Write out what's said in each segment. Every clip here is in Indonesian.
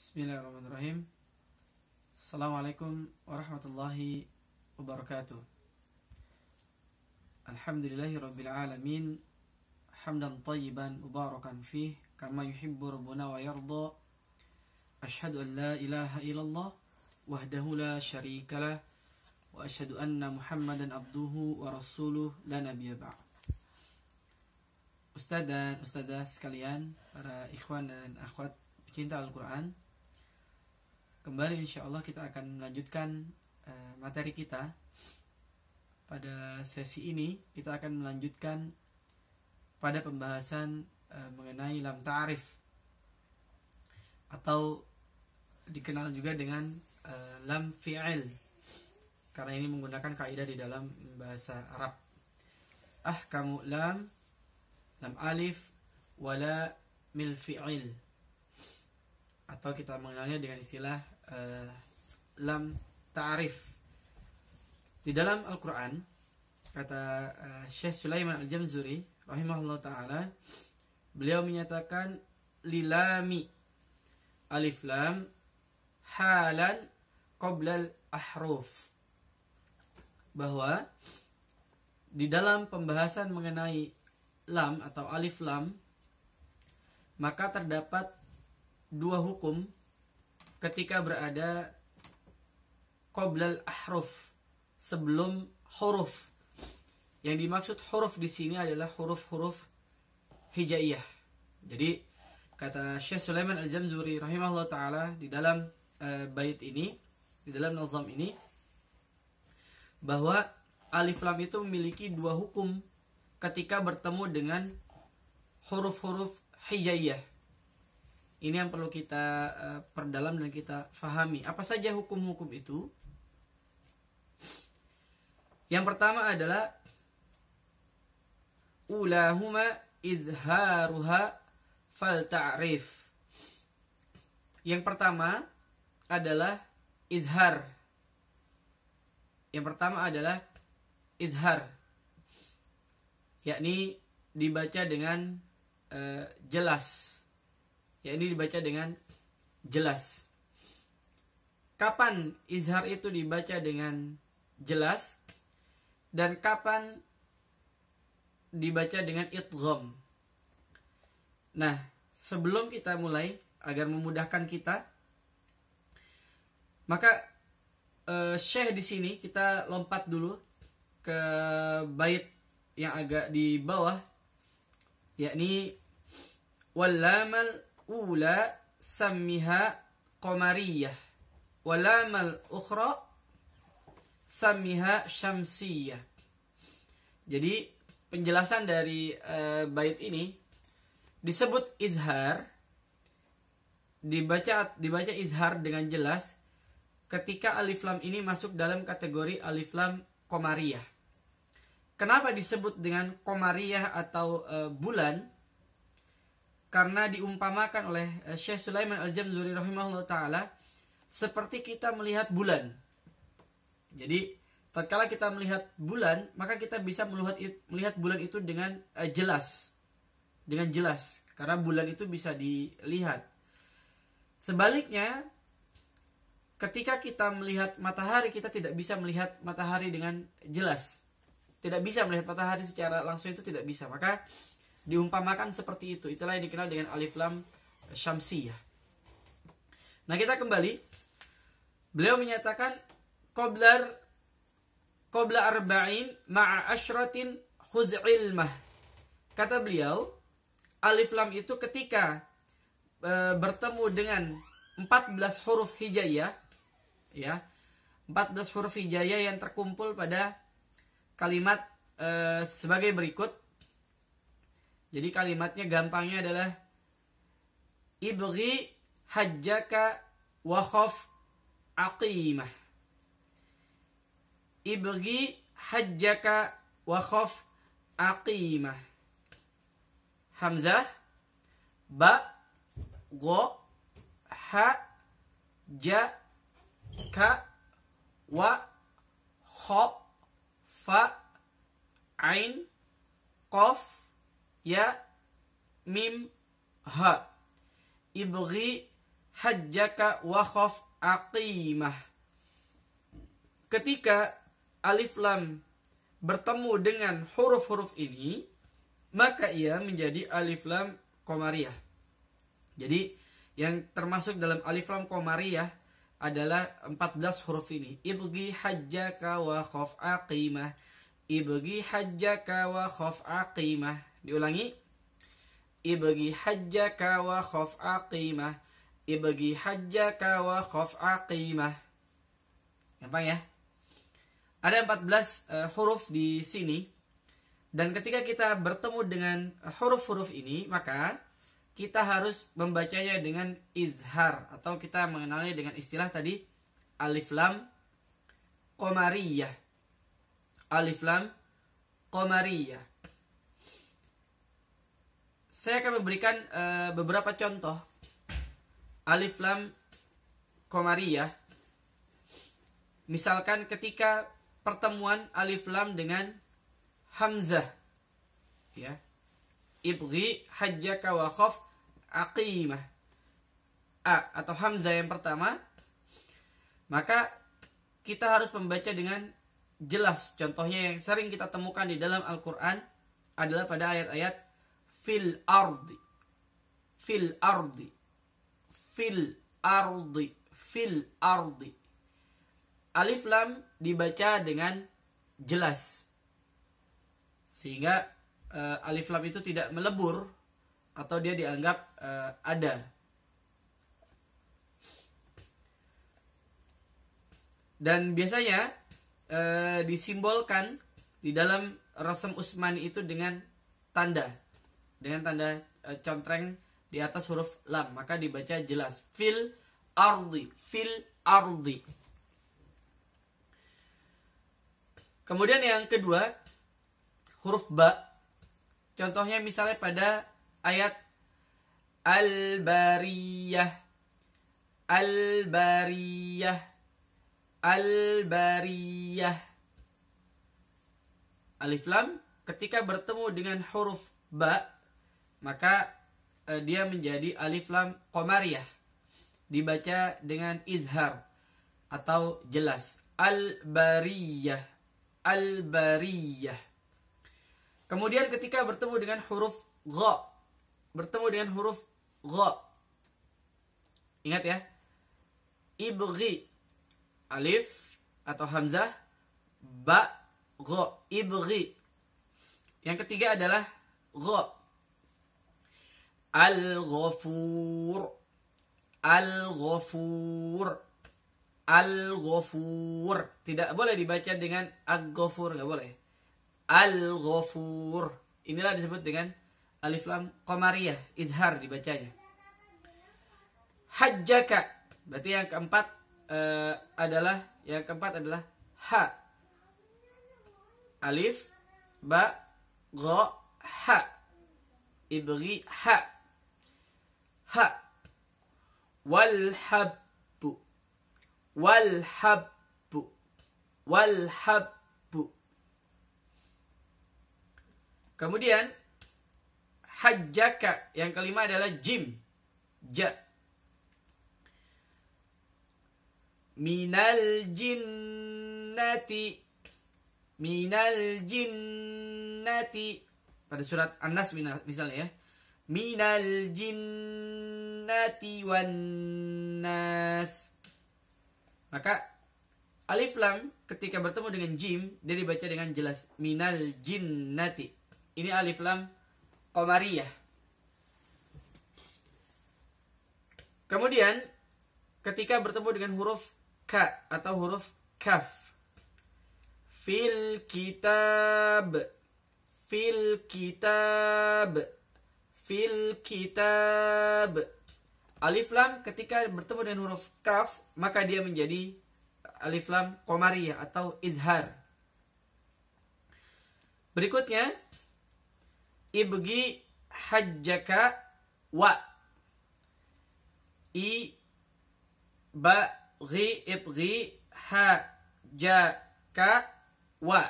Bismillahirrahmanirrahim. Assalamualaikum warahmatullahi wabarakatuh. Alhamdulillahi rabbil alamin. Hamdan tayyiban mubarakan fih kama yuhibbu rabbuna wa yarda. Ashhadu an la ilaha illallah wahdahu la syarika lah wa ashhadu anna Muhammadan abduhu wa rasuluh la nabiyya ba'd. Ustaz dan ustazah sekalian, para ikhwan dan akhwat pecinta Al-Quran, kembali insyaallah kita akan melanjutkan materi kita. Pada sesi ini kita akan melanjutkan pada pembahasan mengenai lam ta'rif atau dikenal juga dengan lam fi'il, karena ini menggunakan kaidah di dalam bahasa Arab. Ahkamu lam alif wala mil fi'il, atau kita mengenalnya dengan istilah lam ta'rif. Di dalam Al-Quran, kata Syekh Sulaiman Al-Jamzuri rahimahullah ta'ala, beliau menyatakan lilami alif lam halan qoblal ahruf, bahwa di dalam pembahasan mengenai lam atau alif lam, maka terdapat dua hukum ketika berada qoblal ahruf, sebelum huruf. Yang dimaksud huruf di sini adalah huruf-huruf hijaiyah. Jadi kata Syekh Sulaiman Al-Jamzuri rahimahullah taala di dalam bait ini, di dalam nazam ini, bahwa alif lam itu memiliki dua hukum ketika bertemu dengan huruf-huruf hijaiyah. Ini yang perlu kita perdalam dan kita fahami. Apa saja hukum-hukum itu? Yang pertama adalah ulahuma izharuha fal ta'rif. Yang pertama adalah izhar. Yang pertama adalah izhar, yakni dibaca dengan jelas. Yakni dibaca dengan jelas. Kapan izhar itu dibaca dengan jelas dan kapan dibaca dengan idgham? Nah, sebelum kita mulai, agar memudahkan kita, maka Syekh di sini kita lompat dulu ke bait yang agak di bawah, yakni wallamal ula sammiha qamariyah walamal ukhra sammiha syamsiyah. Jadi penjelasan dari bait ini, disebut izhar, dibaca izhar dengan jelas ketika alif lam ini masuk dalam kategori alif lam qamariyah. Kenapa disebut dengan qamariyah atau bulan? Karena diumpamakan oleh Syekh Sulaiman Al-Jamzuri rahimahullah ta'ala seperti kita melihat bulan. Jadi tatkala kita melihat bulan, maka kita bisa melihat bulan itu dengan jelas. Dengan jelas, karena bulan itu bisa dilihat. Sebaliknya, ketika kita melihat matahari, kita tidak bisa melihat matahari dengan jelas. Tidak bisa melihat matahari secara langsung, itu tidak bisa. Maka diumpamakan seperti itu. Itulah yang dikenal dengan alif lam syamsiyah. Nah, kita kembali. Beliau menyatakan qabla arba'in ma'a asyratin khuz ilmah. Kata beliau, alif lam itu ketika bertemu dengan 14 huruf hijaiyah, ya, 14 huruf hijaiyah yang terkumpul pada kalimat sebagai berikut. Jadi kalimatnya gampangnya adalah ibghi hajjaka wa khaf aqimah. Ibghi hajjaka wa khaf aqimah. Hamzah, ba, go, ha, ja, ka, wa, kha, fa, ain, qaf, ya, mim, ha. Ibghi hajjaka wa khaf aqimah. Ketika alif lam bertemu dengan huruf-huruf ini, maka ia menjadi alif lam qamariyah. Jadi yang termasuk dalam alif lam qamariyah adalah 14 huruf ini. Ibghi hajjaka wa khaf aqimah. Ibghi hajjaka wa khaf aqimah. Diulangi. Ibghi hajjaka wa khaf aqimah. Ibghi hajjaka wa khaf aqimah. Gampang ya? Ada 14 huruf di sini. Dan ketika kita bertemu dengan huruf-huruf ini, maka kita harus membacanya dengan izhar. Atau kita mengenalnya dengan istilah tadi, alif lam qamariyah. Alif lam qamariyah. Saya akan memberikan beberapa contoh alif lam qamariyah. Misalkan ketika pertemuan alif lam dengan hamzah, ya, ibghi hajjaka wa khaf aqimah, a atau hamzah yang pertama, maka kita harus membaca dengan jelas. Contohnya yang sering kita temukan di dalam Al-Quran adalah pada ayat-ayat fil ardi, fil ardi, fil ardi, fil ardi. Alif lam dibaca dengan jelas, sehingga alif lam itu tidak melebur atau dia dianggap ada. Dan biasanya disimbolkan di dalam rasam Utsmani itu dengan tanda contreng di atas huruf lam, maka dibaca jelas fil ardi, fil ardi. Kemudian yang kedua, huruf ba. Contohnya misalnya pada ayat Al-Bariyah, Al-Bariyah, Al-Bariyah. Alif lam ketika bertemu dengan huruf ba, maka dia menjadi alif lam qamariyah. Dibaca dengan izhar atau jelas. Al-Bariyah, Al-Bariyah. Kemudian ketika bertemu dengan huruf gha, bertemu dengan huruf gha, ingat ya, ibghi, alif atau hamzah, ba, gha, ibghi. Yang ketiga adalah gha. Al-Ghafur, Al-Ghafur, Al-Ghafur. Tidak boleh dibaca dengan Al-Ghafur, nggak boleh. Al-Ghafur. Inilah disebut dengan alif lam qamariyah, izhar dibacanya. Hajjaka. Berarti yang keempat adalah ha. Alif, ba, gha, ha. Ibghi ha. Ha. Walhabbu, walhabbu, walhabbu. Kemudian hajjaka, yang kelima adalah jim, ja. Minal jinnati, minal jinnati. Pada surat An-Nas misalnya ya. Minal jinnati wan nas. Maka alif lam ketika bertemu dengan jim, dia dibaca dengan jelas. Minal jinnati. Ini alif lam qamariyah. Kemudian ketika bertemu dengan huruf ka atau huruf kaf. Fil kitab, fil kitab, fil kitab. Alif lam ketika bertemu dengan huruf kaf, maka dia menjadi alif lam qamariyah atau izhar. Berikutnya, ibghi hajjaka wa. I, ba, ghi, ibghi hajjaka wa.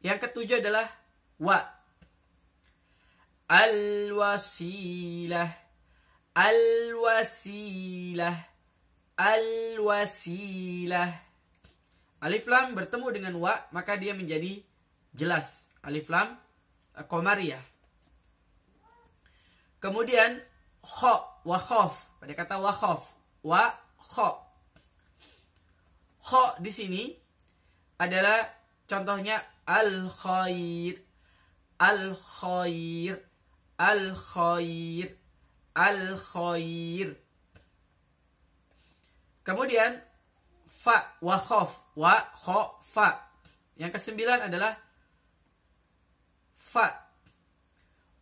Yang ketujuh adalah wa. Al-wasilah, Al-wasilah. Al-wasilah. Alif lam bertemu dengan wa, maka dia menjadi jelas. Alif lam qamariyah. Kemudian kha wa khaf, pada kata wa khaf, wa kha. Kha di sini adalah contohnya al-khair, al-khair, al-khair, al-khair. Kemudian fa wa khaf, wa kha fa. Yang kesembilan adalah fa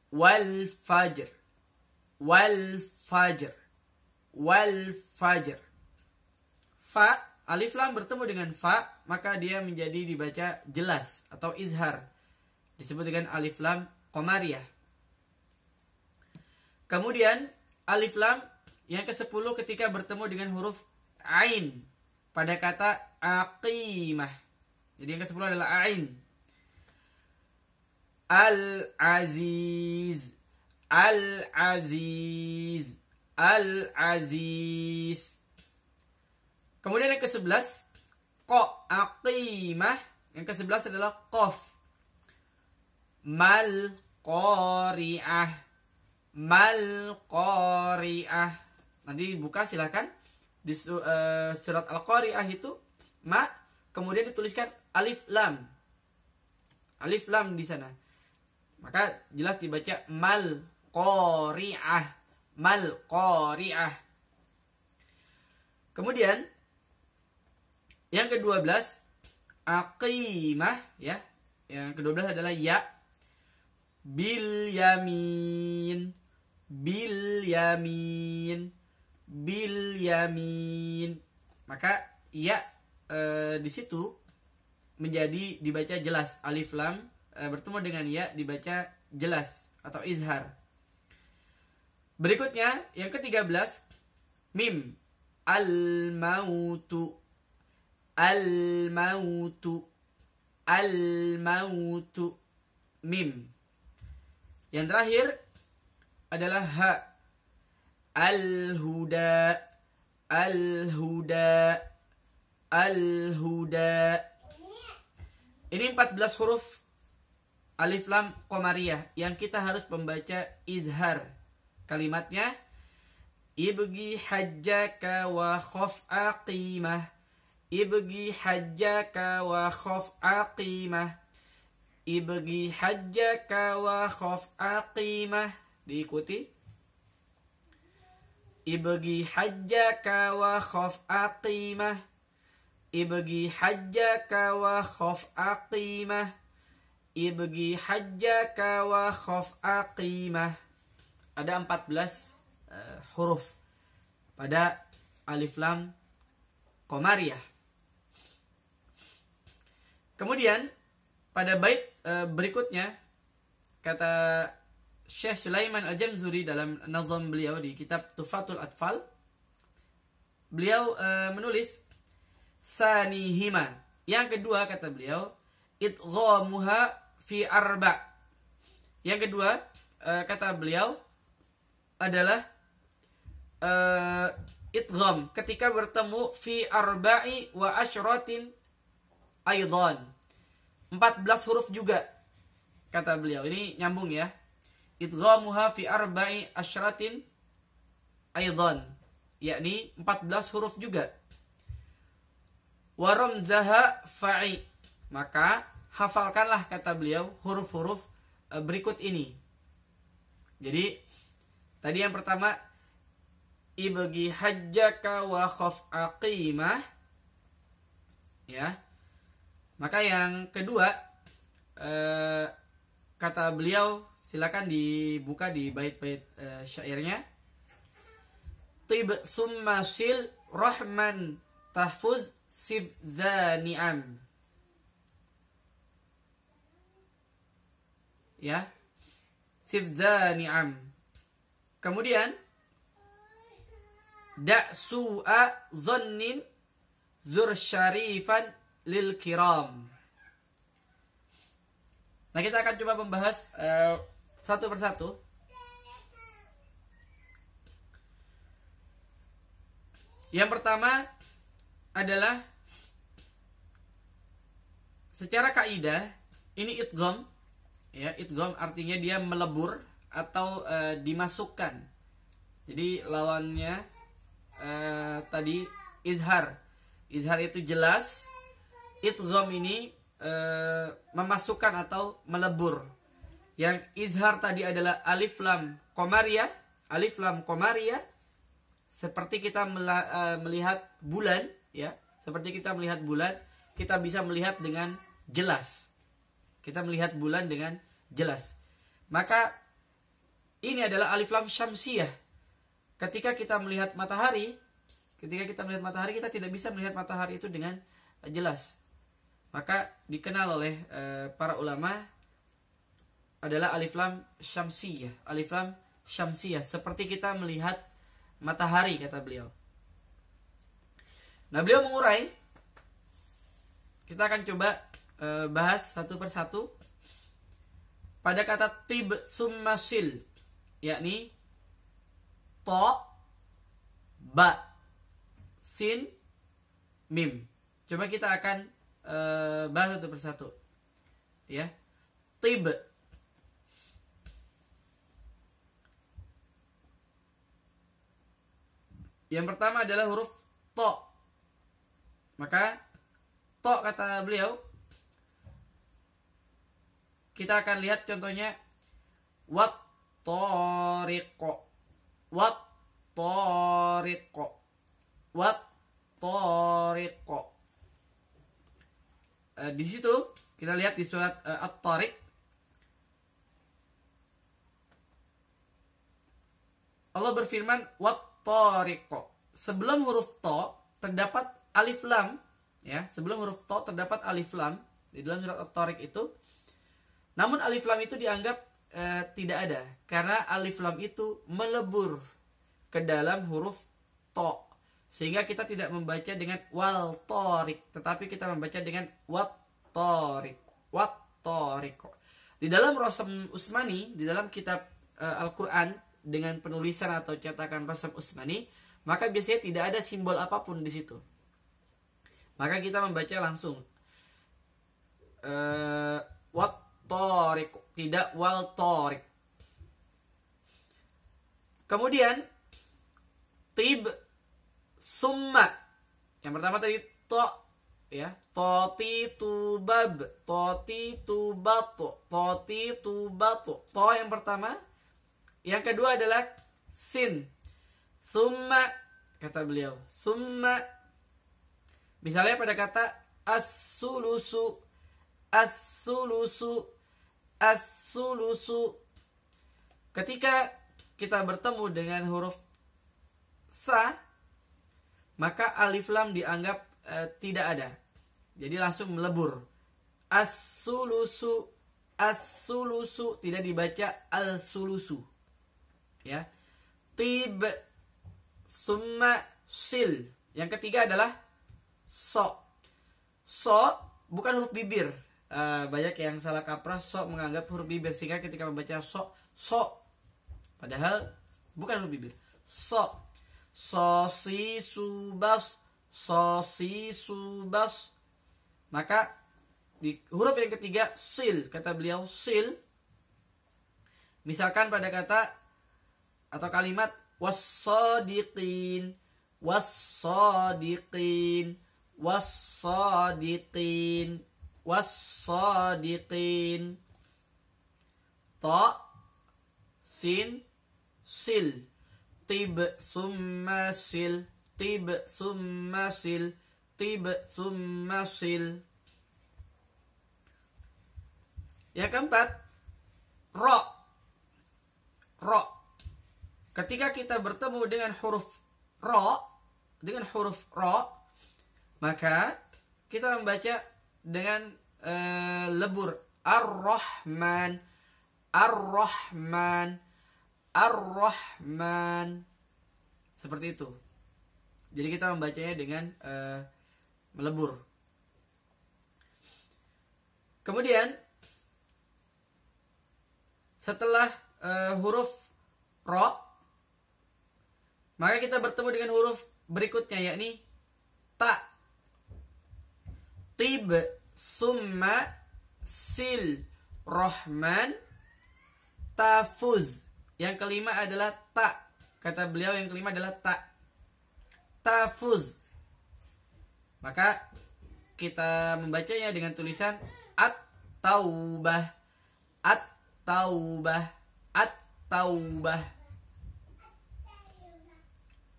wal fajr, wal fajr, wal fajr. Fa, alif lam bertemu dengan fa, maka dia menjadi dibaca jelas atau izhar, disebut dengan alif lam qamariyah. Kemudian alif lam yang ke-10 ketika bertemu dengan huruf ain pada kata aqimah. Jadi yang ke-10 adalah ain. Al-aziz, al-aziz, al-aziz. Kemudian yang ke-11 qa aqimah. Yang ke-11 adalah qaf. Mal qari'ah, mal qari'ah. Nanti buka silakan di surat Al-Qari'ah itu ma, kemudian dituliskan alif lam. Alif lam di sana. Maka jelas dibaca mal qari'ah, mal qari'ah. Kemudian yang ke-12 aqimah ya. Yang ke-12 adalah ya. Bil yamin, bil yamin, bil yamin. Maka ya di situ menjadi dibaca jelas. Alif lam bertemu dengan ya dibaca jelas atau izhar. Berikutnya yang ke-13 mim, al-mautu, al-mautu, al-mautu, mim. Yang terakhir adalah ha, al-huda, al-huda, al-huda. Ini 14 huruf alif lam qamariyah yang kita harus membaca izhar. Kalimatnya ibgi hajjaka wa khaf aqimah, ibgi hajjaka wa khaf aqimah, ibgi hajjaka wa khaf aqimah. Diikuti. Ibgi hajjaka wa khaf aqimah, ibgi hajjaka wa khaf aqimah, ibgi hajjaka wa khaf aqimah. Ada 14 huruf pada alif lam qamariyah. Kemudian pada bait berikutnya kata Syekh Sulaiman Al-Jamzuri dalam nazam beliau di kitab Tufatul Atfal, beliau menulis sanihima. Yang kedua kata beliau idghamuha fi arba. Yang kedua kata beliau adalah idgham ketika bertemu fi arba'i wa asyratin aidan. 14 huruf juga kata beliau. Ini nyambung ya. Idghamuha fi arba'i asyratin aidan, yakni 14 huruf juga. Wa ramzaha fa'i. Maka hafalkanlah kata beliau huruf-huruf berikut ini. Jadi tadi yang pertama ibgi hajjaka wa khaf aqimah ya. Maka yang kedua kata beliau, silakan dibuka di bait-bait syairnya. Tib summa sil rahman tahfuz sib ni'am. Ya. Sib ni'am. Kemudian da' su'a dhannin zur syarifan lil kiram. Nah, kita akan coba membahas satu persatu. Yang pertama adalah secara kaidah ini idgham, ya, idgham artinya dia melebur atau dimasukkan. Jadi lawannya tadi izhar. Izhar itu jelas, idgham ini memasukkan atau melebur. Yang izhar tadi adalah alif lam qamariyah, alif lam qamariyah, seperti kita melihat bulan, ya, seperti kita melihat bulan, kita bisa melihat dengan jelas. Kita melihat bulan dengan jelas. Maka ini adalah alif lam syamsiyah. Ketika kita melihat matahari, kita tidak bisa melihat matahari itu dengan jelas. Maka dikenal oleh para ulama adalah alif lam syamsiyah, alif lam syamsiyah, seperti kita melihat matahari, kata beliau. Nah, beliau mengurai. Kita akan coba bahas satu persatu. Pada kata tib summa sil, yakni to, ba, sin, mim. Coba kita akan bahas satu persatu. Ya. Tib. Yang pertama adalah huruf to. Maka to, kata beliau, kita akan lihat contohnya wat tariqo, wat tariqo, wat tariqo. Di situ kita lihat di surat At-Tariq, Allah berfirman wat tariqo. Sebelum huruf to terdapat alif lam, ya, sebelum huruf to terdapat alif lam di dalam surat At-Tariq itu. Namun alif lam itu dianggap tidak ada karena alif lam itu melebur ke dalam huruf to, sehingga kita tidak membaca dengan wal tariq, tetapi kita membaca dengan wat tariq, wat tariq. Di dalam Rasm Utsmani, di dalam kitab Al-Qur'an dengan penulisan atau cetakan Rasm Utsmani, maka biasanya tidak ada simbol apapun di situ. Maka kita membaca langsung wat tariq, tidak wal tariq. Kemudian tib summa. Yang pertama tadi to, ya, toti tubab, toti tubato, toti tubato. To yang pertama. Yang kedua adalah sin. Summa, kata beliau, summa. Misalnya pada kata as-sulusu, as-sulusu, as-sulusu. Ketika kita bertemu dengan huruf sa, maka alif lam dianggap tidak ada. Jadi langsung melebur. As-sulusu, as-sulusu, tidak dibaca al-sulusu. Ya. Tib summa sil. Yang ketiga adalah so. So bukan huruf bibir. Banyak yang salah kaprah, so menganggap huruf bibir, sehingga ketika membaca so, so, padahal bukan huruf bibir. So, so si subas, so si subas. Maka di huruf yang ketiga sil, kata beliau sil. Misalkan pada kata atau kalimat was-sadiqin, was-sadiqin, was-sadiqin, was-sadiqin. Ta, sin, sil. Tib summa sil, tib summa sil, tib summa sil. Yang keempat, ro. Ro. Ketika kita bertemu dengan huruf ro, maka kita membaca dengan lebur. Ar-Rahman, Ar-Rahman, Ar-Rahman. Seperti itu. Jadi kita membacanya dengan melebur. Kemudian setelah huruf ro, Maka kita bertemu dengan huruf berikutnya, yakni ta. Tib, summa, sil, rahman, tafuz. Yang kelima adalah ta. Kata beliau yang kelima adalah ta. Tafuz. Maka kita membacanya dengan tulisan at-taubah. At-taubah. At-taubah.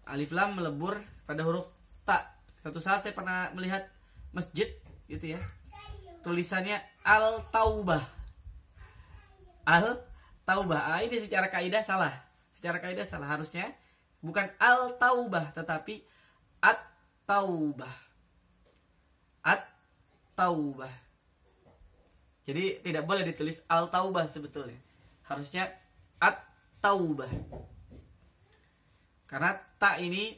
Alif lam melebur pada huruf ta. Suatu saat saya pernah melihat masjid gitu ya. Tulisannya al-taubah. Al-taubah. Ini secara kaidah salah. Secara kaidah salah, harusnya bukan al-taubah tetapi at-taubah. At-taubah. Jadi tidak boleh ditulis al-taubah sebetulnya. Harusnya at-taubah. Karena ta ini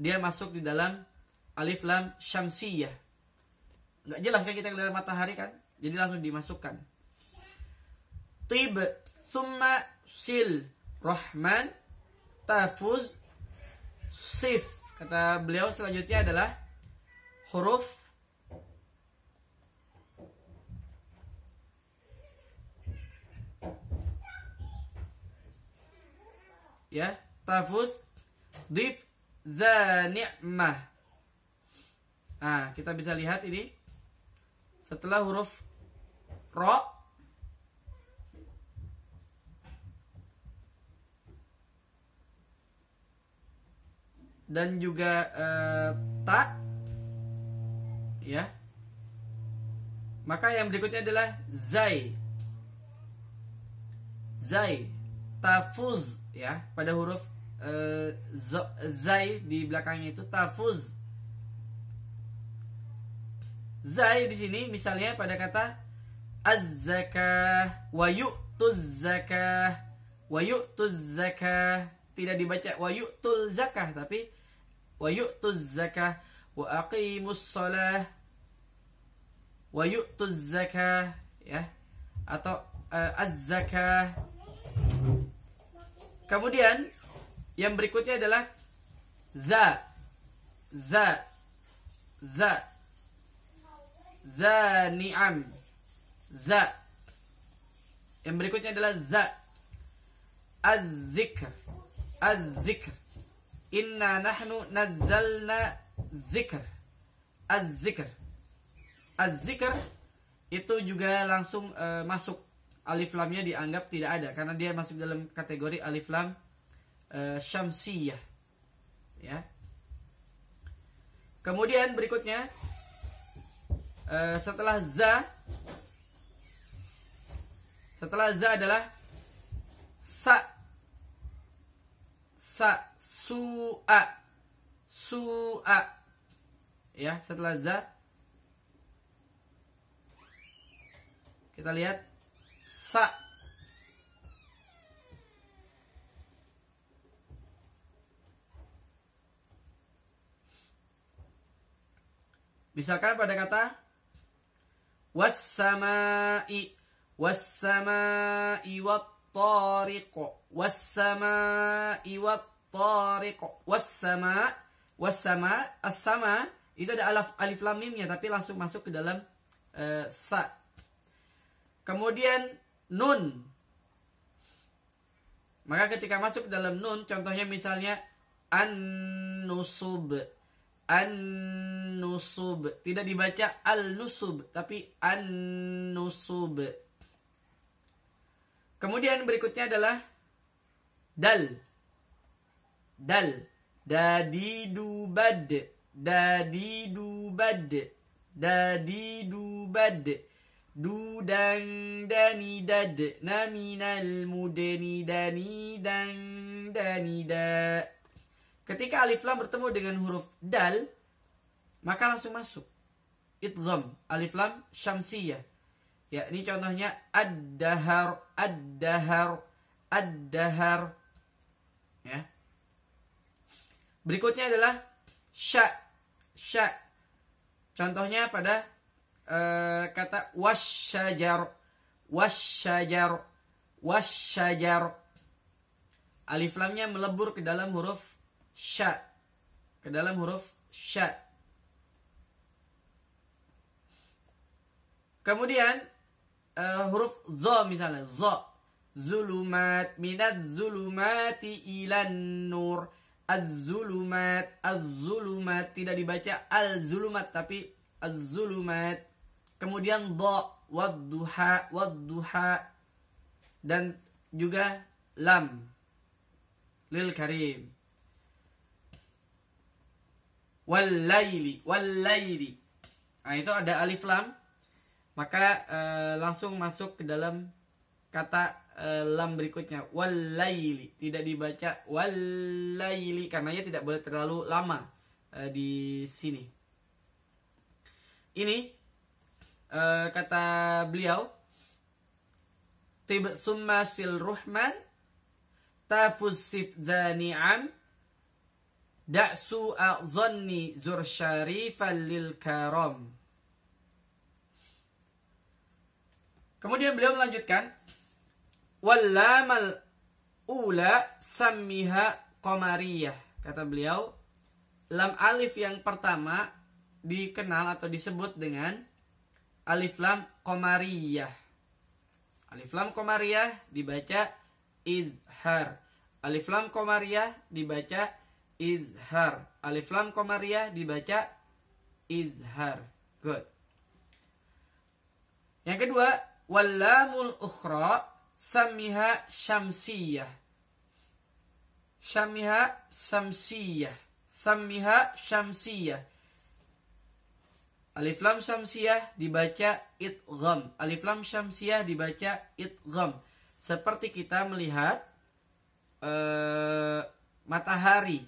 dia masuk di dalam alif lam syamsiyah. Nggak jelas kan kita lihat matahari kan? Jadi langsung dimasukkan. Tib, summa, sil, rahman, tafuz, sif. Kata beliau selanjutnya adalah huruf ya, tafuz, dif, za, ni'mah. Nah, kita bisa lihat ini setelah huruf ro dan juga ta, ya. Maka yang berikutnya adalah zai. Zai, tafuz, ya, pada huruf zai di belakangnya itu tafuz. Zai di sini misalnya pada kata az-zakah, wa yu'tuz zakah, wa yu'tuz zakah. Tidak dibaca wa yu'tul zakah tapi wa yu'tuz zakah, wa aqimus shalah, wa yu'tuz zakah, ya, atau az-zakah. Kemudian yang berikutnya adalah za. Za ni'am. Za. Yang berikutnya adalah za. Az-zikr. Az-zikr. Inna nahnu nazzalna zikr. Az-zikr. Az-zikr itu juga langsung masuk. Alif lamnya dianggap tidak ada karena dia masuk dalam kategori alif lam syamsiyah, ya. Kemudian berikutnya setelah za adalah sa, su'a, ya. Setelah za kita lihat sa. Misalkan pada kata was-sama'i wat-tariq, was-sama'i wat-tariq, was-sama', as-sama itu ada alif lam mimnya tapi langsung masuk ke dalam sa. Kemudian nun. Maka ketika masuk dalam nun, contohnya misalnya an-nusub. An-nusub. Tidak dibaca al-nusub, tapi an-nusub. Kemudian berikutnya adalah dal. Dal. Dadidubad. Dadidubad. Dadidubad. Dudang dani dad naminal mudeni dani dang dani da. Ketika alif lam bertemu dengan huruf dal, maka langsung masuk idgham alif lam syamsiyah. Ya, ini contohnya ad-dahar, ad-dahar, ad-dahar. Ya. Berikutnya adalah sya. Sya. Contohnya pada kata wasyajar, wasyajar, wasyajar. Alif lamnya melebur ke dalam huruf sya. Ke dalam huruf sya. Kemudian huruf zo misalnya. Zo. Zulumat. Minat zulumati ilan nur. Az-zulumat. Az-zulumat. Tidak dibaca al-zulumat tapi az-zulumat. Kemudian do. Wadduha. Wadduha. Dan juga lam. Lil karim. Wal-laili. Wal-laili. Nah itu ada alif lam. Maka langsung masuk ke dalam kata lam berikutnya. Wal-laili. Tidak dibaca wal-laili. Karenanya tidak boleh terlalu lama di sini. Ini kata beliau. Tib summa sil ruhman. Tafuz sif zani'am. Da'su a'zanni zur syarifan lil karam. Kemudian beliau melanjutkan. Wallamal ula sammiha qamariyah. Kata beliau, lam alif yang pertama dikenal atau disebut dengan alif lam qamariyah. Alif lam qamariyah dibaca izhar. Alif lam qamariyah dibaca izhar. Alif lam qamariyah dibaca izhar. Good. Yang kedua, wallamul ukhra samiha syamsiyah. Syamiha syamsiyah. Samiha syamsiyah. Alif lam syamsiyah dibaca idgham. Alif lam syamsiyah dibaca idgham. Seperti kita melihat matahari,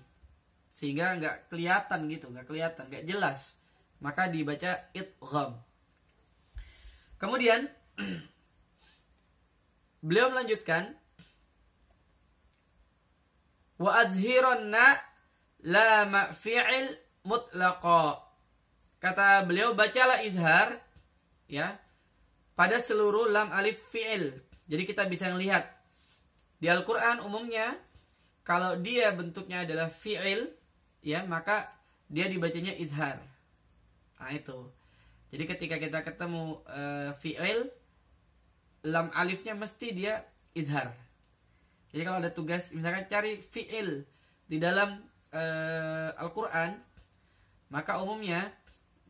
sehingga nggak kelihatan gitu, nggak jelas. Maka dibaca idgham. Kemudian beliau melanjutkan, wa azhiranna la ma'fi'il mutlaqa. Kata beliau, bacalah izhar ya pada seluruh lam alif fi'il. Jadi kita bisa melihat di Al-Qur'an umumnya kalau dia bentuknya adalah fi'il ya, maka dia dibacanya izhar. Nah itu. Jadi ketika kita ketemu fi'il, lam alifnya mesti dia izhar. Jadi kalau ada tugas misalkan cari fi'il di dalam Al-Qur'an, maka umumnya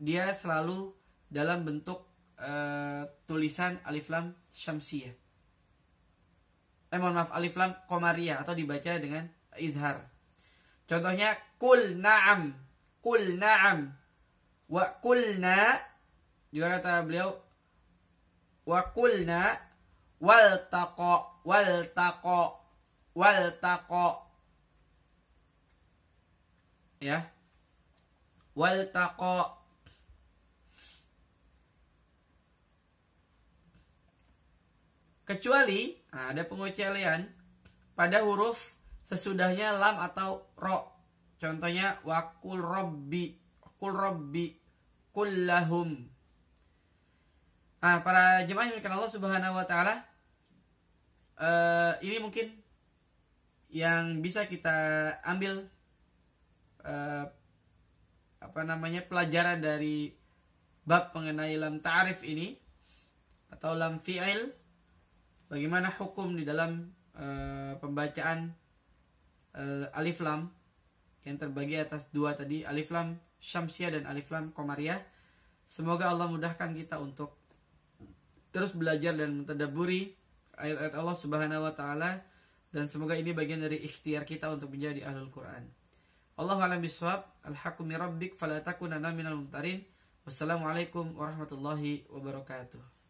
dia selalu dalam bentuk tulisan alif lam syamsiyah. Mohon maaf, alif lam qamariyah atau dibaca dengan izhar. Contohnya kul na'am, kul na'am, wa kulna, juga kata beliau wa kulna wal taqa, wal taqa, wal taqa, ya, wal taqa. Kecuali ada pengecualian pada huruf sesudahnya lam atau ro. Contohnya wakul robbi, kul robbi, kullahum. Nah, para jemaah yang dimuliakan Allah Subhanahu wa taala, ini mungkin yang bisa kita ambil pelajaran dari bab mengenai lam ta'rif ini atau lam fi'il. Bagaimana hukum di dalam pembacaan alif lam yang terbagi atas dua tadi, alif lam syamsiyah dan alif lam qamariyah. Semoga Allah mudahkan kita untuk terus belajar dan mentadabburi ayat-ayat Allah Subhanahu wa taala, dan semoga ini bagian dari ikhtiar kita untuk menjadi ahlul Quran. Allahu a'lam bishawab. Al-haqqu min rabbik fala takunanna minal mumtarin. Wassalamualaikum warahmatullahi wabarakatuh.